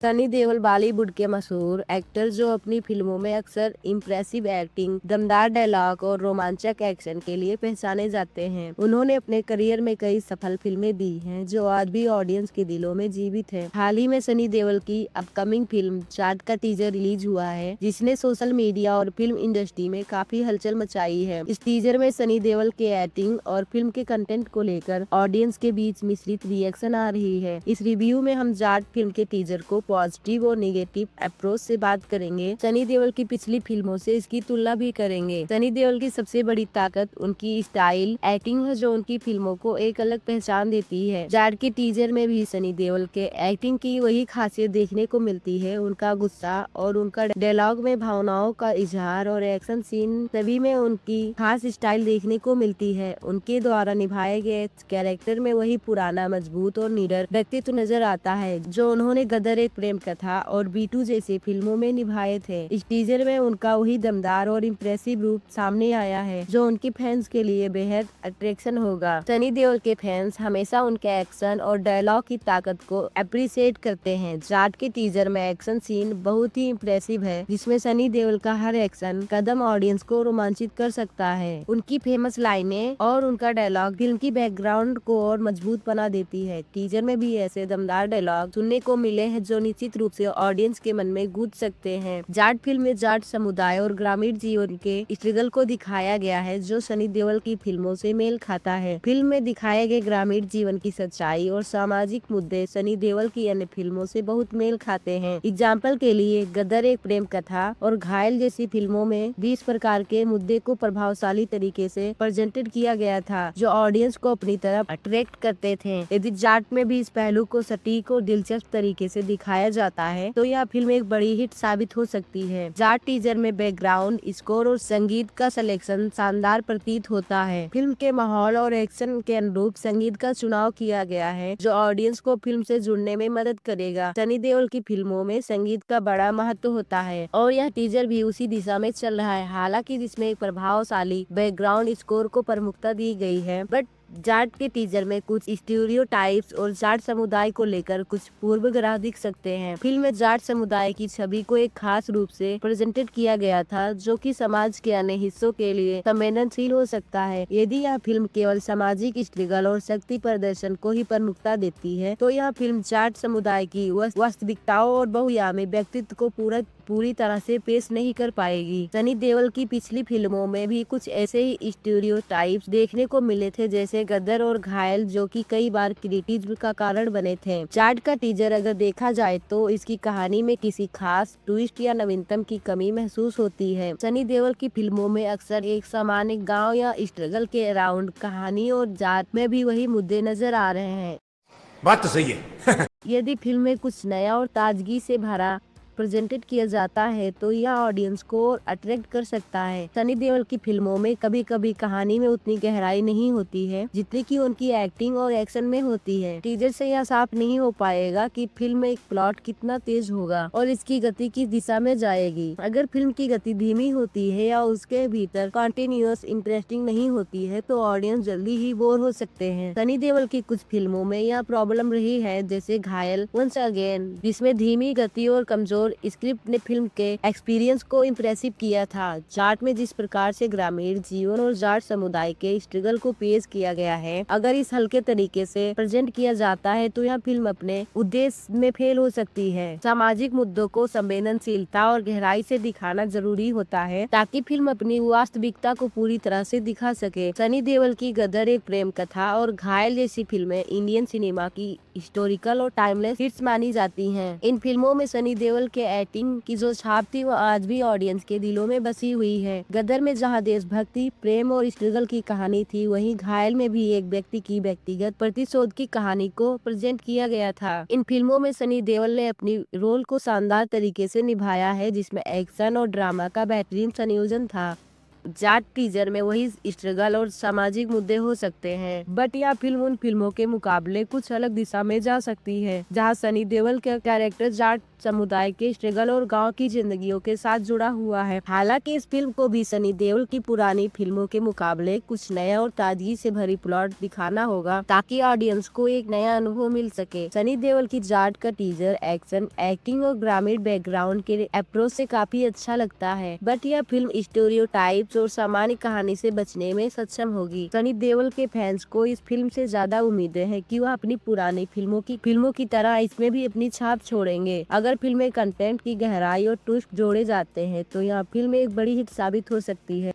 सनी देओल बॉलीवुड के मशहूर एक्टर जो अपनी फिल्मों में अक्सर इम्प्रेसिव एक्टिंग, दमदार डायलॉग और रोमांचक एक्शन के लिए पहचाने जाते हैं। उन्होंने अपने करियर में कई सफल फिल्में दी हैं जो आज भी ऑडियंस के दिलों में जीवित है। हाल ही में सनी देओल की अपकमिंग फिल्म जाट का टीजर रिलीज हुआ है, जिसने सोशल मीडिया और फिल्म इंडस्ट्री में काफी हलचल मचाई है। इस टीजर में सनी देओल के एक्टिंग और फिल्म के कंटेंट को लेकर ऑडियंस के बीच मिश्रित रिएक्शन आ रही है। इस रिव्यू में हम जाट फिल्म के टीजर को पॉजिटिव और नेगेटिव अप्रोच से बात करेंगे। सनी देओल की पिछली फिल्मों से इसकी तुलना भी करेंगे। सनी देओल की सबसे बड़ी ताकत उनकी स्टाइल एक्टिंग है, जो उनकी फिल्मों को एक अलग पहचान देती है। जाट के टीजर में भी सनी देओल के एक्टिंग की वही खासियत देखने को मिलती है। उनका गुस्सा और उनका डायलॉग में भावनाओं का इजहार और एक्शन सीन सभी में उनकी खास स्टाइल देखने को मिलती है। उनके द्वारा निभाए गए कैरेक्टर में वही पुराना मजबूत और निडर व्यक्तित्व नजर आता है जो उन्होंने गदर एक प्रेम कथा और B2 जैसी फिल्मों में निभाए थे। इस टीजर में उनका वही दमदार और इम्प्रेसिव रूप सामने आया है जो उनके फैंस के लिए बेहद अट्रैक्शन होगा। सनी देओल के फैंस हमेशा उनके एक्शन और डायलॉग की ताकत को अप्रिशिएट करते हैं। जाट के टीजर में एक्शन सीन बहुत ही इम्प्रेसिव है, जिसमें सनी देओल का हर एक्शन कदम ऑडियंस को रोमांचित कर सकता है। उनकी फेमस लाइनें और उनका डायलॉग फिल्म की बैकग्राउंड को और मजबूत बना देती है। टीजर में भी ऐसे दमदार डायलॉग सुनने को मिले हैं जो निश्चित रूप से ऑडियंस के मन में गूंज सकते हैं। जाट फिल्म में जाट समुदाय और ग्रामीण जीवन के स्ट्रगल को दिखाया गया है जो सनी देओल की फिल्मों से मेल खाता है। फिल्म में दिखाए गए ग्रामीण जीवन की सच्चाई और सामाजिक मुद्दे सनी देओल की अन्य फिल्मों से बहुत मेल खाते हैं। एग्जाम्पल के लिए गदर एक प्रेम कथा और घायल जैसी फिल्मों में भी इस प्रकार के मुद्दे को प्रभावशाली तरीके से प्रेजेंटेड किया गया था जो ऑडियंस को अपनी तरफ अट्रैक्ट करते थे। यदि जाट में भी इस पहलू को सटीक और दिलचस्प तरीके से दिखाया जाता है तो यह फिल्म एक बड़ी हिट साबित हो सकती है। जाट टीजर में बैकग्राउंड स्कोर और संगीत का सिलेक्शन शानदार प्रतीत होता है। फिल्म के माहौल और एक्शन के अनुरूप संगीत का चुनाव किया गया है जो ऑडियंस को फिल्म से जुड़ने में मदद करेगा। सनी देओल की फिल्मों में संगीत का बड़ा महत्व होता है और यह टीजर भी उसी दिशा में चल रहा है। हालांकि जिसमें एक प्रभावशाली बैकग्राउंड स्कोर को प्रमुखता दी गई है, बट जाट के टीजर में कुछ स्टीरियोटाइप्स और जाट समुदाय को लेकर कुछ पूर्वाग्रह दिख सकते हैं। फिल्म में जाट समुदाय की छवि को एक खास रूप से प्रेजेंटेड किया गया था जो कि समाज के अन्य हिस्सों के लिए संवेदनशील हो सकता है। यदि यह फिल्म केवल सामाजिक स्ट्रगल और शक्ति प्रदर्शन को ही प्रमुखता देती है तो यह फिल्म जाट समुदाय की वास्तविकताओं और बहुआयामी व्यक्तित्व को पूरी तरह से पेश नहीं कर पाएगी। सनी देओल की पिछली फिल्मों में भी कुछ ऐसे ही स्टीरियोटाइप्स देखने को मिले थे, जैसे गदर और घायल, जो कि कई बार क्रिटिसिज्म का कारण बने थे। जाट का टीजर अगर देखा जाए तो इसकी कहानी में किसी खास ट्विस्ट या नवीनतम की कमी महसूस होती है। सनी देओल की फिल्मों में अक्सर एक सामान्य गाँव या स्ट्रगल के अराउंड कहानी और जाट में भी वही मुद्दे नजर आ रहे हैं। बात तो सही है। यदि फिल्म में कुछ नया और ताजगी से भरा प्रेजेंटेड किया जाता है तो यह ऑडियंस को अट्रैक्ट कर सकता है। सनी देओल की फिल्मों में कभी कभी कहानी में उतनी गहराई नहीं होती है जितनी कि उनकी एक्टिंग और एक्शन में होती है। टीजर से यह साफ नहीं हो पाएगा कि फिल्म में एक प्लॉट कितना तेज होगा और इसकी गति किस दिशा में जाएगी। अगर फिल्म की गति धीमी होती है या उसके भीतर कंटिन्यूअस इंटरेस्टिंग नहीं होती है तो ऑडियंस जल्दी ही बोर हो सकते हैं। सनी देओल की कुछ फिल्मों में यह प्रॉब्लम रही है, जैसे घायल, वंस अगेन, जिसमें धीमी गति और कमजोर स्क्रिप्ट ने फिल्म के एक्सपीरियंस को इम्प्रेसिव किया था। जाट में जिस प्रकार से ग्रामीण जीवन और जाट समुदाय के स्ट्रगल को पेश किया गया है, अगर इस हल्के तरीके से प्रेजेंट किया जाता है तो यह फिल्म अपने उद्देश्य में फेल हो सकती है। सामाजिक मुद्दों को संवेदनशीलता और गहराई से दिखाना जरूरी होता है ताकि फिल्म अपनी वास्तविकता को पूरी तरह से दिखा सके। सनी देओल की गदर एक प्रेम कथा और घायल जैसी फिल्में इंडियन सिनेमा की हिस्टोरिकल और टाइमलेस हिट्स मानी जाती हैं। इन फिल्मों में सनी देओल के एक्टिंग की जो छाप थी वो आज भी ऑडियंस के दिलों में बसी हुई है। गदर में जहां देशभक्ति, प्रेम और स्ट्रगल की कहानी थी, वहीं घायल में भी एक व्यक्ति की व्यक्तिगत प्रतिशोध की कहानी को प्रेजेंट किया गया था। इन फिल्मों में सनी देओल ने अपनी रोल को शानदार तरीके से निभाया है, जिसमें एक्शन और ड्रामा का बेहतरीन संयोजन था। जाट टीजर में वही स्ट्रगल और सामाजिक मुद्दे हो सकते हैं, बट यह फिल्म उन फिल्मों के मुकाबले कुछ अलग दिशा में जा सकती है, जहां सनी देओल का कैरेक्टर जाट समुदाय के स्ट्रगल और गांव की जिंदगियों के साथ जुड़ा हुआ है। हालांकि इस फिल्म को भी सनी देओल की पुरानी फिल्मों के मुकाबले कुछ नया और ताजगी से भरी प्लॉट दिखाना होगा, ताकि ऑडियंस को एक नया अनुभव मिल सके। सनी देओल की जाट का टीजर एक्शन, एक्टिंग और ग्रामीण बैकग्राउंड के अप्रोच से काफी अच्छा लगता है, बट यह फिल्म स्टेरियोटाइप्स और सामान्य कहानी से बचने में सक्षम होगी। सनी देओल के फैंस को इस फिल्म से ज्यादा उम्मीदें हैं कि वह अपनी पुरानी फिल्मों की तरह इसमें भी अपनी छाप छोड़ेंगे। अगर फिल्म में कंटेंट की गहराई और ट्विस्ट जोड़े जाते हैं तो यह फिल्म एक बड़ी हिट साबित हो सकती है।